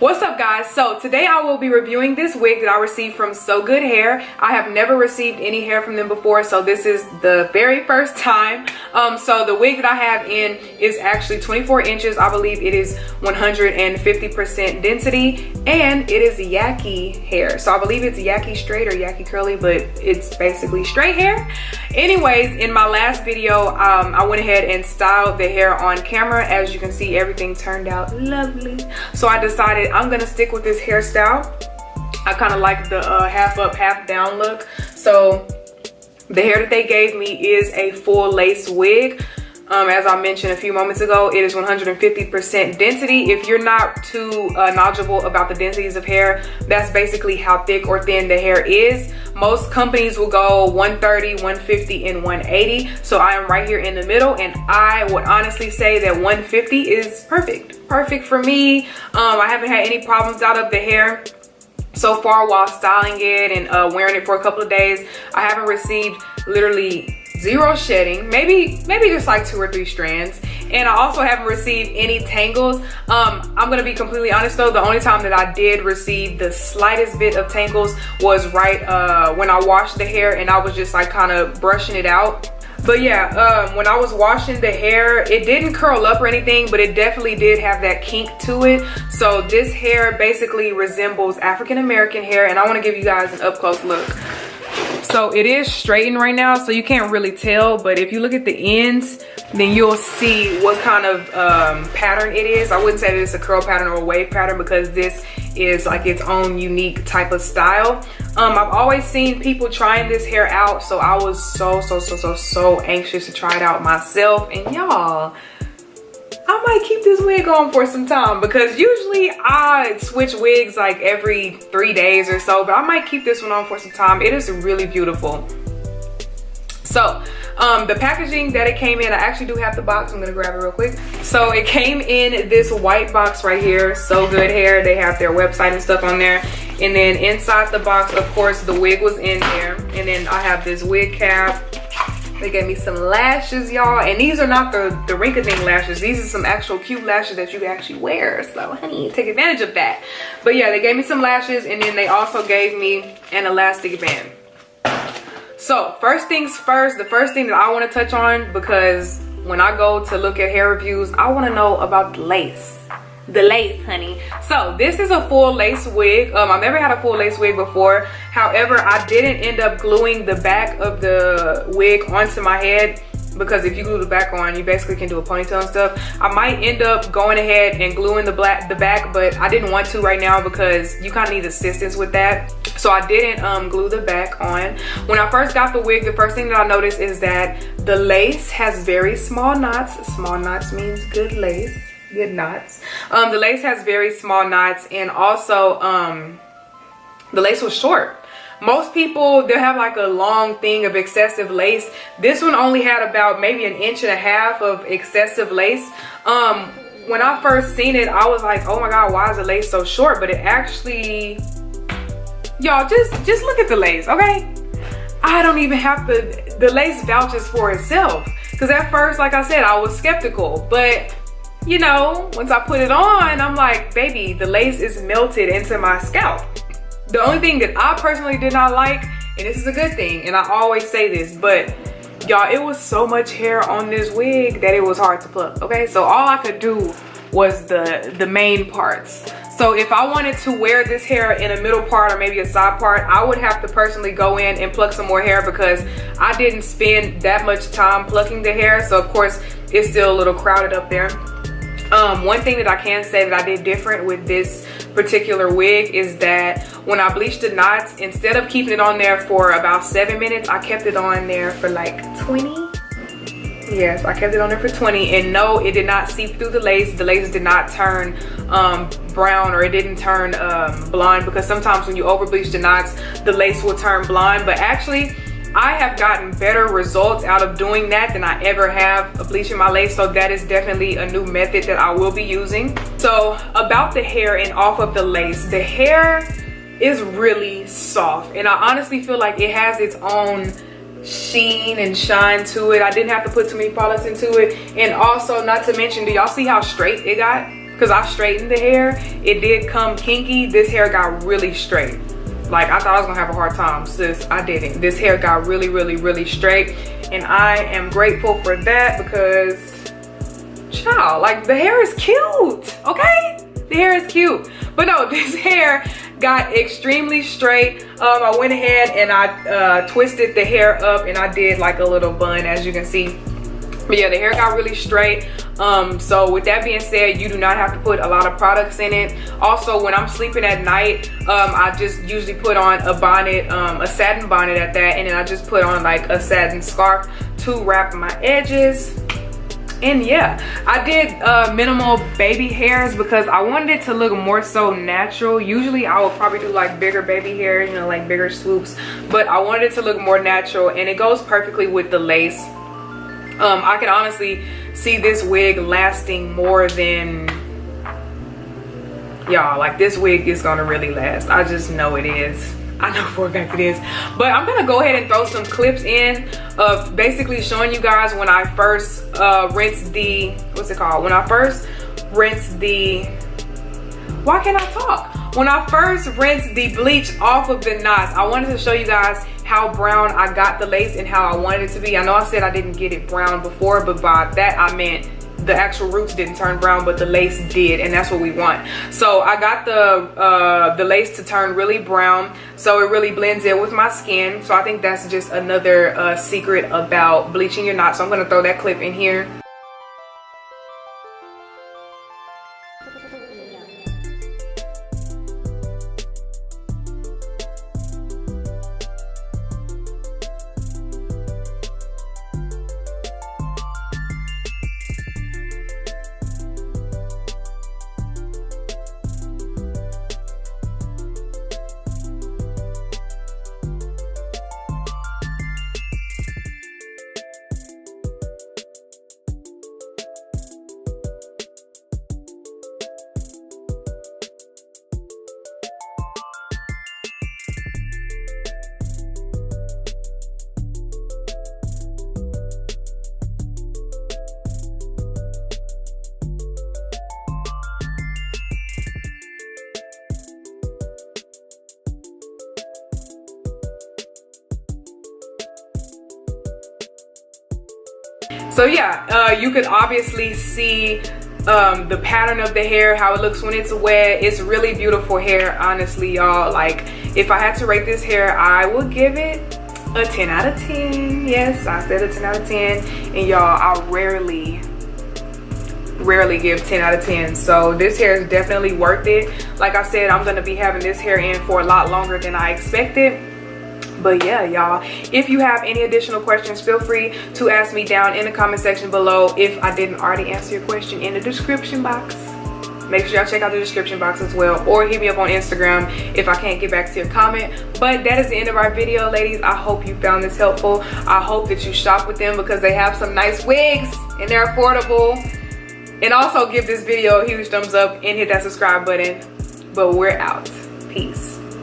What's up, guys? So today I will be reviewing this wig that I received from Sogoodhair. I have never received any hair from them before, so this is the very first time. So the wig that I have in is actually 24 inches. I believe it is 150% density, and it is yaki hair. So I believe it's yaki straight or yaki curly, but it's basically straight hair. Anyways, in my last video, I went ahead and styled the hair on camera. As you can see, everything turned out lovely. So I decided I'm gonna stick with this hairstyle. I kind of like the half up, half down look. So the hair that they gave me is a full lace wig. As I mentioned a few moments ago, it is 150% density. If you're not too knowledgeable about the densities of hair, that's basically how thick or thin the hair is. Most companies will go 130, 150, and 180. So I am right here in the middle, and I would honestly say that 150 is perfect. Perfect for me. I haven't had any problems out of the hair so far while styling it and wearing it for a couple of days. I haven't received literally zero shedding, maybe just like 2 or 3 strands, and I also haven't received any tangles. I'm gonna be completely honest though, the only time that I did receive the slightest bit of tangles was right when I washed the hair, and I was just like kind of brushing it out. But yeah, when I was washing the hair, it didn't curl up or anything, but it definitely did have that kink to it. So this hair basically resembles African American hair, and I want to give you guys an up close look. So it is straightened right now, so you can't really tell, but if you look at the ends, then you'll see what kind of pattern it is. I wouldn't say that it's a curl pattern or a wave pattern, because this is like its own unique type of style. I've always seen people trying this hair out, so I was so anxious to try it out myself. And y'all, I might keep this wig on for some time, because usually I switch wigs like every 3 days or so, but I might keep this one on for some time. It is really beautiful. So the packaging that it came in, I actually do have the box. I'm gonna grab it real quick. So it came in this white box right here, Sogoodhair. They have their website and stuff on there. And then inside the box, of course, the wig was in there. And then I have this wig cap. They gave me some lashes, y'all, and these are not the ring-a-ding lashes. These are some actual cute lashes that you can actually wear. So honey, take advantage of that. But yeah, they gave me some lashes, and then they also gave me an elastic band. So first things first, the first thing that I want to touch on, because when I go to look at hair reviews, I want to know about the lace. The lace, honey. So this is a full lace wig. I've never had a full lace wig before. However, I didn't end up gluing the back of the wig onto my head, because if you glue the back on, you basically can do a ponytail and stuff. I might end up going ahead and gluing the back, but I didn't want to right now because you kind of need assistance with that. So I didn't glue the back on. When I first got the wig, the first thing that I noticed is that the lace has very small knots. Small knots means good lace. Good knots. The lace has very small knots, and also the lace was short. Most people, they'll have like a long thing of excessive lace. This one only had about maybe 1.5 inches of excessive lace. When I first seen it, I was like, oh my god, why is the lace so short? But it actually, y'all, just look at the lace, okay? I don't even have to, the lace vouches for itself. Because at first, like I said, I was skeptical, but you know, once I put it on, I'm like, baby, the lace is melted into my scalp. The only thing that I personally did not like, and this is a good thing, and I always say this, but y'all, it was so much hair on this wig that it was hard to pluck, okay? So all I could do was the main parts. So if I wanted to wear this hair in a middle part or maybe a side part, I would have to personally go in and pluck some more hair, because I didn't spend that much time plucking the hair. So of course, it's still a little crowded up there. One thing that I can say that I did different with this particular wig is that when I bleached the knots, instead of keeping it on there for about 7 minutes, I kept it on there for like 20. Yes, I kept it on there for 20, and no, it did not seep through the lace. The lace did not turn brown, or it didn't turn blonde, because sometimes when you over bleach the knots, the lace will turn blonde. But actually, I have gotten better results out of doing that than I ever have of bleaching my lace. So that is definitely a new method that I will be using. So about the hair and off of the lace, the hair is really soft, and I honestly feel like it has its own sheen and shine to it. I didn't have to put too many products into it. And also, not to mention, do y'all see how straight it got? because I straightened the hair. It did come kinky. This hair got really straight. Like, I thought I was gonna have a hard time, sis. I didn't. This hair got really, really, really straight, and I am grateful for that because, child, like, the hair is cute, okay? The hair is cute. But no, this hair got extremely straight. I went ahead and I twisted the hair up, and I did like a little bun, as you can see. But yeah, the hair got really straight. So with that being said, you do not have to put a lot of products in it. Also, when I'm sleeping at night, I just usually put on a bonnet, a satin bonnet at that, and then I just put on like a satin scarf to wrap my edges. And yeah, I did minimal baby hairs because I wanted it to look more so natural. Usually I would probably do like bigger baby hair, you know, like bigger swoops, but I wanted it to look more natural, and it goes perfectly with the lace. I can honestly see this wig lasting more than, y'all, like, this wig is gonna really last. I just know it is. I know for a fact it is. But I'm gonna go ahead and throw some clips in of basically showing you guys when I first rinsed the, what's it called? When I first rinsed the, why can't I talk? When I first rinsed the bleach off of the knots, I wanted to show you guys how brown I got the lace and how I wanted it to be. I know I said I didn't get it brown before, but by that I meant the actual roots didn't turn brown, but the lace did, and that's what we want. So I got the lace to turn really brown, so it really blends in with my skin. So I think that's just another secret about bleaching your knots. So I'm gonna throw that clip in here. So yeah, you could obviously see the pattern of the hair, how it looks when it's wet. It's really beautiful hair, honestly, y'all. Like, if I had to rate this hair, I would give it a 10 out of 10. Yes, I said a 10 out of 10. And y'all, I rarely give 10 out of 10. So this hair is definitely worth it. Like I said, I'm gonna be having this hair in for a lot longer than I expected. But yeah, y'all, if you have any additional questions, feel free to ask me down in the comment section below. If I didn't already answer your question in the description box, make sure y'all check out the description box as well, or hit me up on Instagram if I can't get back to your comment. But that is the end of our video, ladies. I hope you found this helpful. I hope that you shop with them because they have some nice wigs and they're affordable. And also give this video a huge thumbs up and hit that subscribe button. But we're out. Peace.